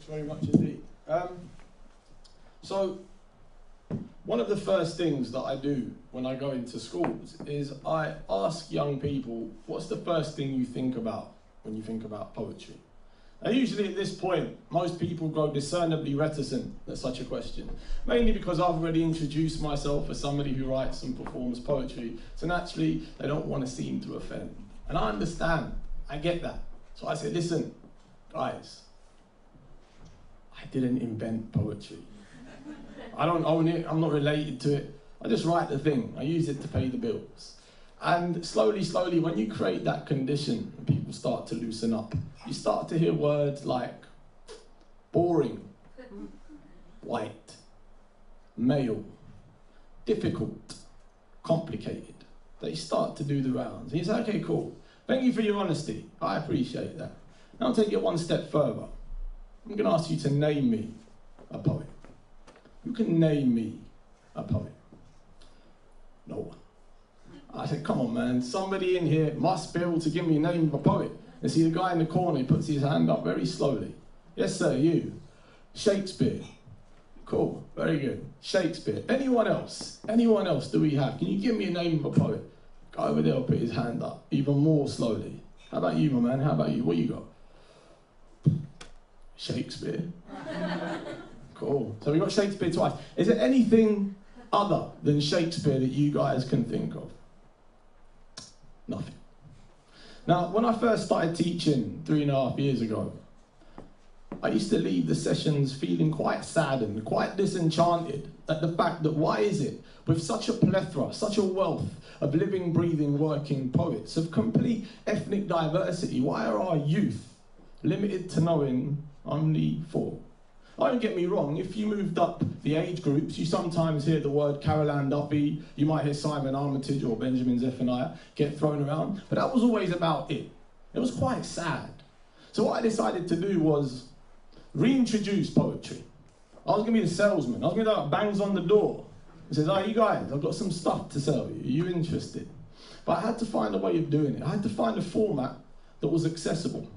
Thanks very much indeed. So, one of the first things that I do when I go into schools is I ask young people, what's the first thing you think about when you think about poetry? Now, usually at this point, most people go discernibly reticent at such a question, mainly because I've already introduced myself as somebody who writes and performs poetry, so naturally they don't want to seem to offend. And I understand, I get that. So I say, listen, guys, I didn't invent poetry. I don't own it, I'm not related to it. I just write the thing, I use it to pay the bills. And slowly, slowly, when you create that condition, people start to loosen up. You start to hear words like boring, white, male, difficult, complicated. They start to do the rounds. And you say, okay, cool. Thank you for your honesty. I appreciate that. Now I'll take it one step further. I'm going to ask you to name me a poet. Who can name me a poet? No one. I said, come on, man. Somebody in here must be able to give me a name of a poet. And see the guy in the corner, he puts his hand up very slowly. Yes, sir, you. Shakespeare. Cool, very good. Shakespeare. Anyone else? Anyone else do we have? Can you give me a name of a poet? Guy over there will put his hand up even more slowly. How about you, my man? How about you? What you got? Shakespeare. Cool. So we got Shakespeare twice. Is there anything other than Shakespeare that you guys can think of? Nothing. Now, when I first started teaching 3.5 years ago, I used to leave the sessions feeling quite saddened, quite disenchanted at the fact that why is it, with such a plethora, such a wealth of living, breathing, working poets, of complete ethnic diversity, why are our youth limited to knowing only 4? Don't get me wrong, if you moved up the age groups, you sometimes hear the word Carol Ann Duffy, you might hear Simon Armitage or Benjamin Zephaniah get thrown around, but that was always about it. It was quite sad. So what I decided to do was reintroduce poetry. I was going to be the salesman. I was going to bangs on the door and says, "Hey, you guys, I've got some stuff to sell you. Are you interested?" But I had to find a way of doing it. I had to find a format that was accessible.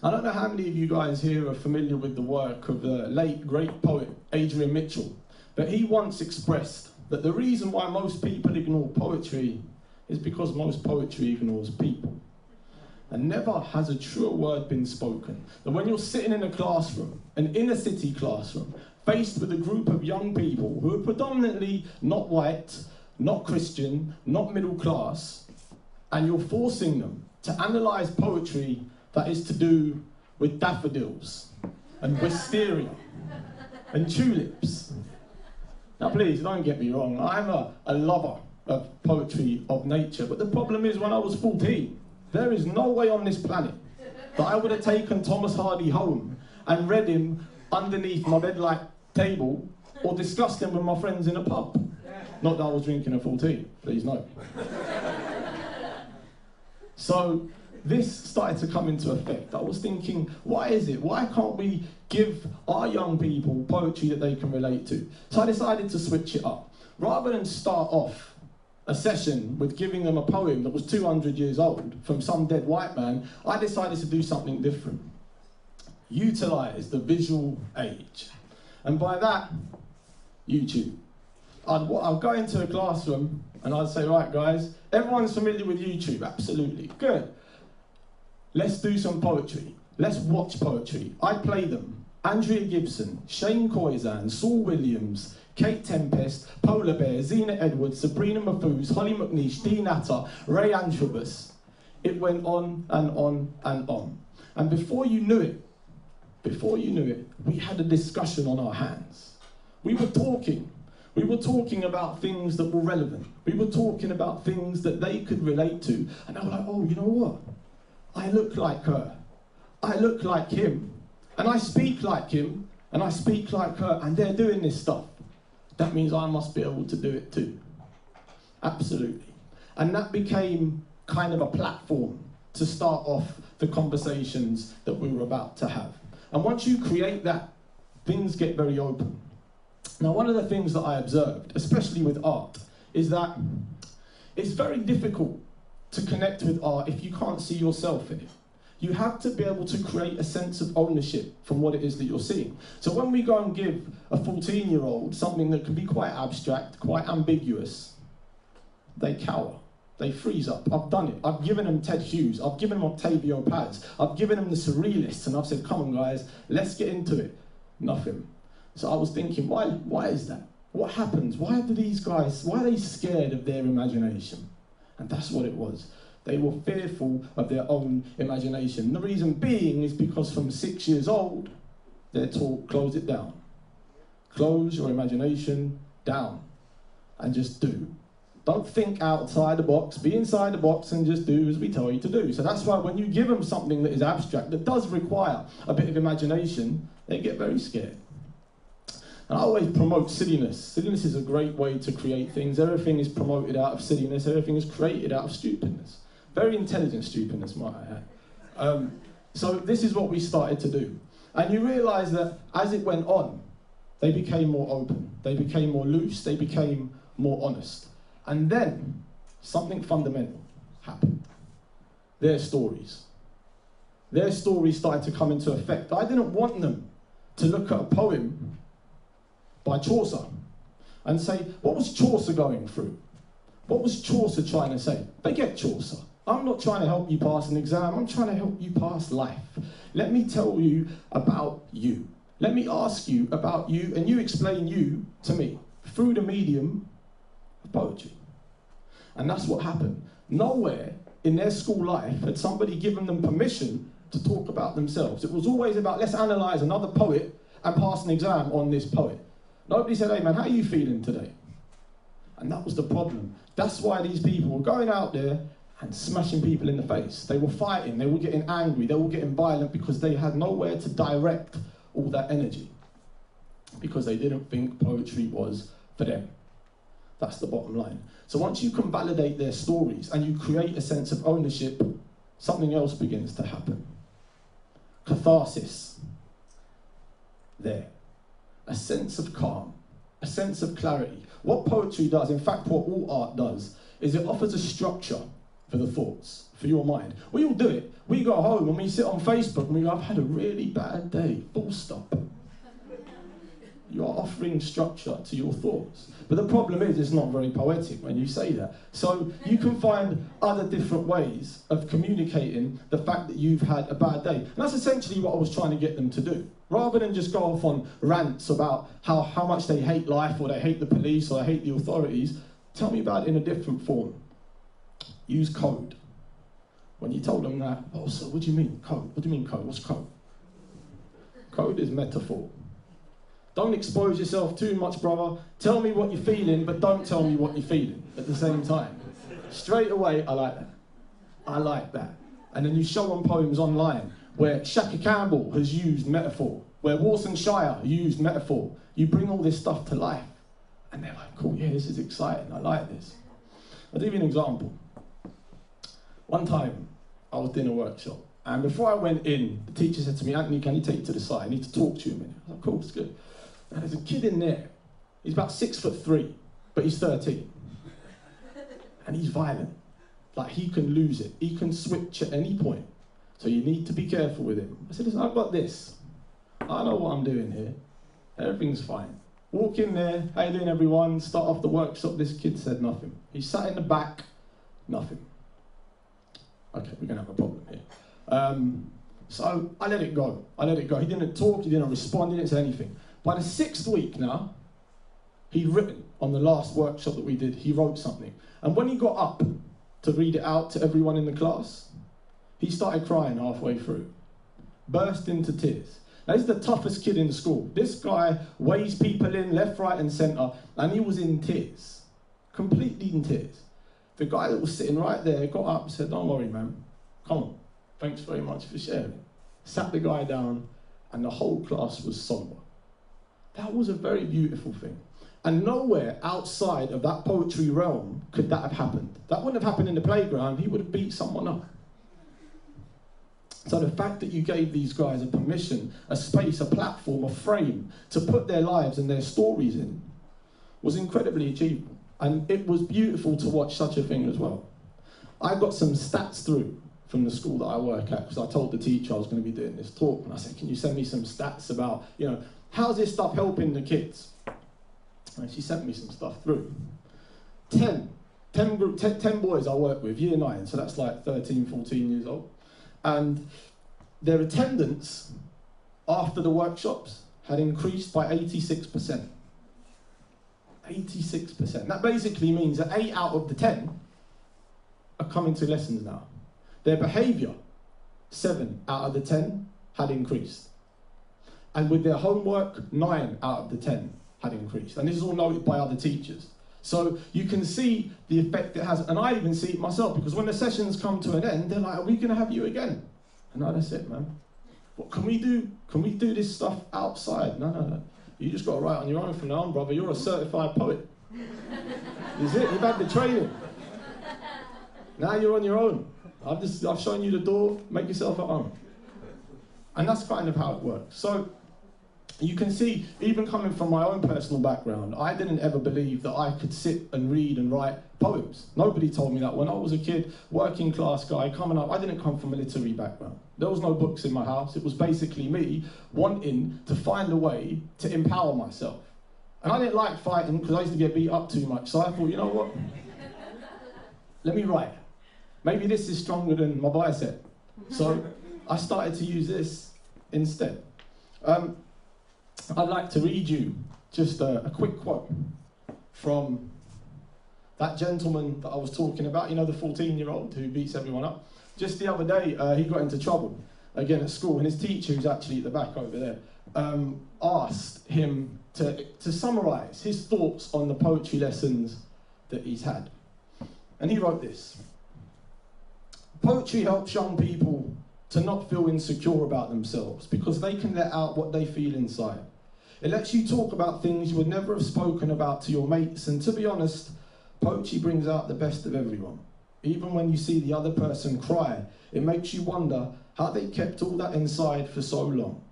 I don't know how many of you guys here are familiar with the work of the late, great poet Adrian Mitchell, but he once expressed that the reason why most people ignore poetry is because most poetry ignores people. And never has a truer word been spoken than when you're sitting in a classroom, an inner city classroom, faced with a group of young people who are predominantly not white, not Christian, not middle class, and you're forcing them to analyse poetry that is to do with daffodils and wisteria and tulips. Now please, don't get me wrong, I'm a lover of poetry of nature, but the problem is when I was 14, there is no way on this planet that I would have taken Thomas Hardy home and read him underneath my bed-like table or discussed him with my friends in a pub. Not that I was drinking at 14, please no. So this started to come into effect. I was thinking, why is it? Why can't we give our young people poetry that they can relate to? So I decided to switch it up. Rather than start off a session with giving them a poem that was 200 years old from some dead white man, I decided to do something different. Utilise the visual age. And by that, YouTube. I'd go into a classroom and I'd say, right guys, everyone's familiar with YouTube, absolutely, good. Let's do some poetry. Let's watch poetry. I'd play them. Andrea Gibson, Shane Koizan, Saul Williams, Kate Tempest, Polar Bear, Zena Edwards, Sabrina Mahfouz, Holly McNeish, Dean Atter, Ray Antrobus. It went on and on and on. And before you knew it, we had a discussion on our hands. We were talking about things that were relevant. We were talking about things that they could relate to. And I was like, oh, you know what? I look like her. I look like him. And I speak like him. And I speak like her. And they're doing this stuff. That means I must be able to do it too. Absolutely. And that became kind of a platform to start off the conversations that we were about to have. And once you create that, things get very open. Now, one of the things that I observed, especially with art, is that it's very difficult to connect with art if you can't see yourself in it. You have to be able to create a sense of ownership from what it is that you're seeing. So when we go and give a 14-year-old something that can be quite abstract, quite ambiguous, they cower. They freeze up. I've done it. I've given them Ted Hughes. I've given them Octavio Paz. I've given them the Surrealists, and I've said, come on, guys, let's get into it. Nothing. So I was thinking, why is that? What happens? Why are they scared of their imagination? And that's what it was. They were fearful of their own imagination. The reason being is because from 6 years old, they're taught, close it down. Close your imagination down and just do. Don't think outside the box, be inside the box and just do as we tell you to do. So that's why when you give them something that is abstract, that does require a bit of imagination, they get very scared. And I always promote silliness. Silliness is a great way to create things. Everything is promoted out of silliness. Everything is created out of stupidness. Very intelligent stupidness, might I add. So this is what we started to do. And you realise that as it went on, they became more open. They became more loose. They became more honest. And then something fundamental happened. Their stories. Their stories started to come into effect. I didn't want them to look at a poem by Chaucer and say, what was Chaucer going through? What was Chaucer trying to say? Forget Chaucer. I'm not trying to help you pass an exam. I'm trying to help you pass life. Let me tell you about you. Let me ask you about you, and you explain you to me through the medium of poetry. And that's what happened. Nowhere in their school life had somebody given them permission to talk about themselves. It was always about, let's analyse another poet and pass an exam on this poet. Nobody said, hey man, how are you feeling today? And that was the problem. That's why these people were going out there and smashing people in the face. They were fighting, they were getting angry, they were getting violent because they had nowhere to direct all that energy. Because they didn't think poetry was for them. That's the bottom line. So once you can validate their stories and you create a sense of ownership, something else begins to happen. Catharsis. There. A sense of calm, a sense of clarity. What poetry does, in fact what all art does, is it offers a structure for the thoughts, for your mind. We all do it. We go home and we sit on Facebook and we go, I've had a really bad day, full stop. You are offering structure to your thoughts. But the problem is, it's not very poetic when you say that. So you can find other different ways of communicating the fact that you've had a bad day. And that's essentially what I was trying to get them to do. Rather than just go off on rants about how much they hate life, or they hate the police, or they hate the authorities, tell me about it in a different form. Use code. When you told them that, oh, so what do you mean code? What do you mean code? What's code? Code is metaphor. Don't expose yourself too much, brother. Tell me what you're feeling, but don't tell me what you're feeling at the same time. Straight away, I like that. I like that. And then you show them poems online where Shaka Campbell has used metaphor, where Warson Shire used metaphor. You bring all this stuff to life. And they're like, cool, yeah, this is exciting. I like this. I'll give you an example. One time, I was doing a workshop. And before I went in, the teacher said to me, Anthony, can you take you to the side? I need to talk to you a minute. I was like, cool, it's good. And there's a kid in there. He's about 6'3", but he's 13. And he's violent. Like, he can lose it. He can switch at any point. So you need to be careful with him. I said, listen, I've got this. I know what I'm doing here. Everything's fine. Walk in there, how you doing everyone? Start off the workshop. This kid said nothing. He sat in the back, nothing. Okay, we're gonna have a problem here. So I let it go. He didn't talk, he didn't respond, he didn't say anything. By the 6th week now, he'd written on the last workshop that we did, he wrote something. And when he got up to read it out to everyone in the class, he started crying halfway through. Burst into tears. Now, he's the toughest kid in school. This guy weighs people in left, right, and centre, and he was in tears. Completely in tears. The guy that was sitting right there got up and said, don't worry, man. Come on. Thanks very much for sharing. Sat the guy down, and the whole class was somber. That was a very beautiful thing. And nowhere outside of that poetry realm could that have happened. That wouldn't have happened in the playground. He would have beat someone up. So the fact that you gave these guys a permission, a space, a platform, a frame to put their lives and their stories in was incredibly achievable. And it was beautiful to watch such a thing as well. I got some stats through from the school that I work at, because I told the teacher I was going to be doing this talk, and I said, can you send me some stats about, how's this stuff helping the kids? And she sent me some stuff through. 10 boys I work with, year 9, so that's like 13, 14 years old. And their attendance after the workshops had increased by 86%. 86%. That basically means that 8 out of the 10 are coming to lessons now. Their behaviour, 7 out of the 10 had increased. And with their homework, 9 out of the 10 had increased. And this is all noted by other teachers. So you can see the effect it has, and I even see it myself, because when the sessions come to an end, they're like, are we going to have you again? And no, that's it, man. What can we do? Can we do this stuff outside? No. You just got to write on your own from now on, brother. You're a certified poet. Is it? You've had the training. Now you're on your own. I've shown you the door. Make yourself at home. And that's kind of how it works. So you can see, even coming from my own personal background, I didn't ever believe that I could sit and read and write poems. Nobody told me that. When I was a kid, working class guy, coming up, I didn't come from a literary background. There was no books in my house. It was basically me wanting to find a way to empower myself. And I didn't like fighting because I used to get beat up too much. So I thought, you know what? Let me write. Maybe this is stronger than my bicep. So I started to use this instead. I'd like to read you just a quick quote from that gentleman that I was talking about, the 14-year-old who beats everyone up. Just the other day, he got into trouble again at school, and his teacher, who's actually at the back over there, asked him to summarise his thoughts on the poetry lessons that he's had. And he wrote this: poetry helps young people to not feel insecure about themselves because they can let out what they feel inside. It lets you talk about things you would never have spoken about to your mates, and to be honest, poetry brings out the best of everyone. Even when you see the other person cry, it makes you wonder how they kept all that inside for so long.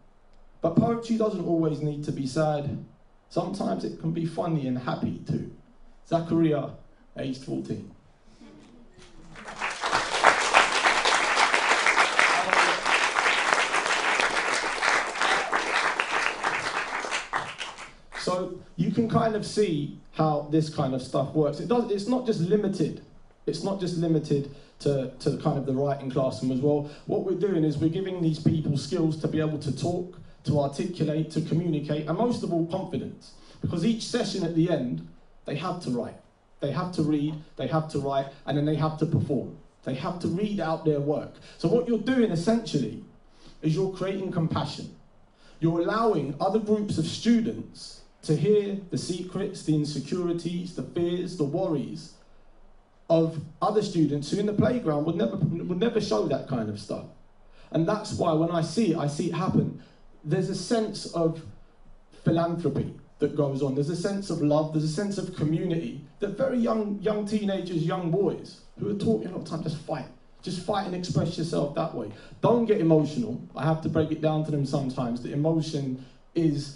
But poetry doesn't always need to be sad. Sometimes it can be funny and happy too. Zachariah, aged 14. So you can kind of see how this kind of stuff works. It's not just limited. It's not just limited to kind of the writing classroom as well. What we're doing is we're giving these people skills to be able to talk, to articulate, to communicate, and most of all, confidence. Because each session at the end, they have to write. They have to read, they have to write, and then they have to perform. They have to read out their work. So what you're doing essentially is you're creating compassion. You're allowing other groups of students to hear the secrets, the insecurities, the fears, the worries of other students who in the playground would never show that kind of stuff. And that's why when I see it happen. There's a sense of philanthropy that goes on. There's a sense of love, there's a sense of community that very young teenagers, young boys who are taught a lot of time, just fight and express yourself that way. Don't get emotional. I have to break it down to them sometimes that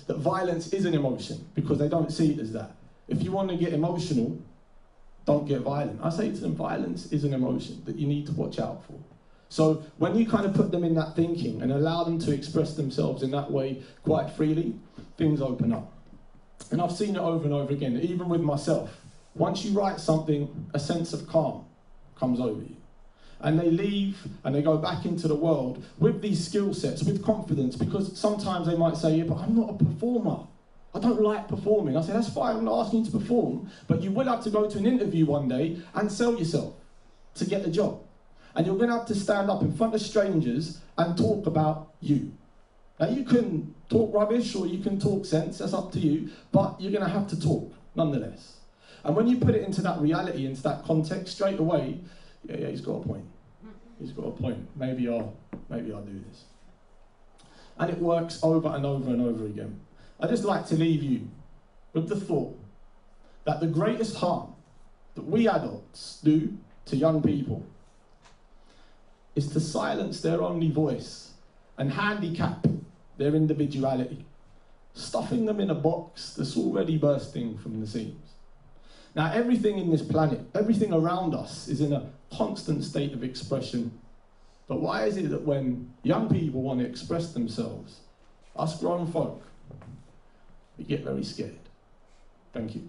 that violence is an emotion because they don't see it as that. If you want to get emotional, don't get violent. I say to them, violence is an emotion that you need to watch out for. So when you kind of put them in that thinking and allow them to express themselves in that way quite freely, things open up. And I've seen it over and over again, even with myself. Once you write something, a sense of calm comes over you. And they leave and they go back into the world with these skill sets, with confidence, because sometimes they might say, yeah, but I'm not a performer. I don't like performing. I say, that's fine, I'm not asking you to perform, but you will have to go to an interview one day and sell yourself to get the job. And you're going to have to stand up in front of strangers and talk about you. Now you can talk rubbish or you can talk sense, that's up to you, but you're going to have to talk nonetheless. And when you put it into that reality, into that context, straight away, yeah, he's got a point. He's got a point. Maybe I'll do this. And it works over and over and over again. I'd just like to leave you with the thought that the greatest harm that we adults do to young people is to silence their only voice and handicap their individuality, stuffing them in a box that's already bursting from the seams. Now, everything in this planet, everything around us is in a constant state of expression But why is it that when young people want to express themselves, us grown folk, we get very scared? Thank you.